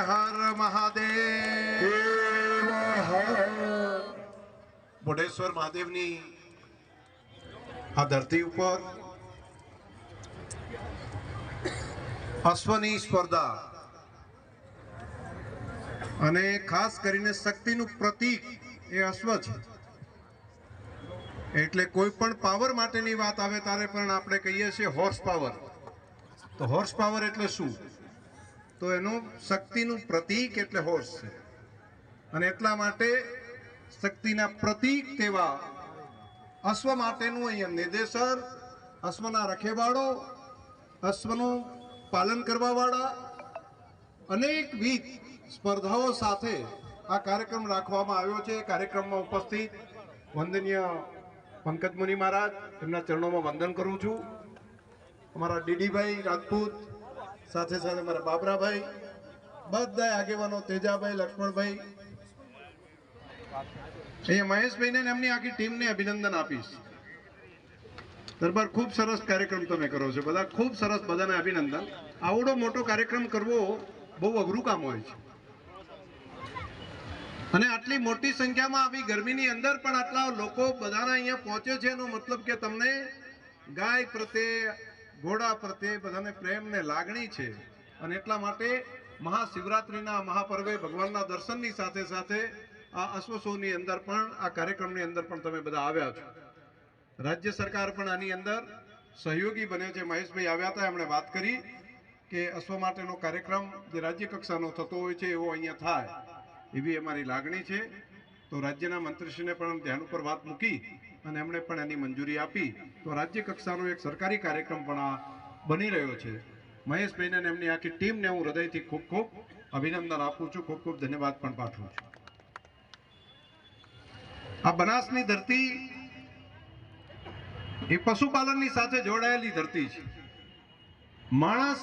હર મહાદેવ. બોડેશ્વર મહાદેવની આ ધરતી ઉપર અશ્વની સ્પર્ધા અને ખાસ કરીને શક્તિનું પ્રતીક એ અશ્વ છે. એટલે કોઈ પણ પાવર માટેની વાત આવે ત્યારે પણ આપણે કહીએ છીએ હોર્સ પાવર. તો હોર્સ પાવર એટલે શું? તો એનું શક્તિનું પ્રતીક એટલે હોર્સ છે. અને એટલા માટે શક્તિના પ્રતીક તેવા અશ્વ માટેનું અહીંયા નિર્દેશન, અશ્વના રખેવાળો, અશ્વનું પાલન કરવાવાળા અનેકવિધ સ્પર્ધાઓ સાથે આ કાર્યક્રમ રાખવામાં આવ્યો છે. કાર્યક્રમમાં ઉપસ્થિત વંદનીય પંકજ મુનિ મહારાજ, એમના ચરણોમાં વંદન કરું છું. અમારા ડીડીભાઈ રાજપૂત, સાથે સાથે મારા બાબરાભાઈ, બધા આગેવાનો, તેજાભાઈ, લક્ષ્મણભાઈ, અહીંયા મહેશભાઈને એમની આખી ટીમને અભિનંદન આપીશ. દરબાર ખૂબ સરસ કાર્યક્રમ તમે કરો છો, બધા ખૂબ સરસ, બધાને અભિનંદન. આવડો મોટો કાર્યક્રમ કરવો બહુ અઘરું કામ હોય છે. અને આટલી મોટી સંખ્યામાં આવી ગરમીની અંદર પણ આટલા લોકો બધાના અહીંયા પહોંચે છે એનો મતલબ કે તમને ગાય પ્રત્યે, ઘોડા પ્રત્યે બધાને પ્રેમ ને લાગણી છે. અને એટલા માટે મહાશિવરાત્રિના મહાપર્વે ભગવાનના દર્શનની સાથે સાથે આ અશ્વશોની અંદર પણ, આ કાર્યક્રમની અંદર પણ તમે બધા આવ્યા છો. રાજ્ય સરકાર પણ આની અંદર સહયોગી બને છે. મહેશભાઈ આવ્યા હતા, એમણે વાત કરી કે અશ્વ માટેનો કાર્યક્રમ જે રાજ્ય કક્ષાનો થતો હોય છે એવો અહીંયા થાય, એવી અમારી લાગણી છે. તો રાજ્યના મંત્રીશ્રીને પણ ધ્યાન ઉપર વાત મૂકી અને એમણે પણ એની મંજૂરી આપી. તો રાજ્ય કક્ષાનો એક સરકારી કાર્યક્રમ પણ આ બની રહ્યો છે. મહેશભાઈને અને એમની આખી ટીમને હું હૃદયથી ખૂબ ખૂબ અભિનંદન આપું છું, ખૂબ ખૂબ ધન્યવાદ પણ પાઠવું છું. આ બનાસની ધરતી એ પશુપાલનની સાથે જોડાયેલી ધરતી છે. માણસ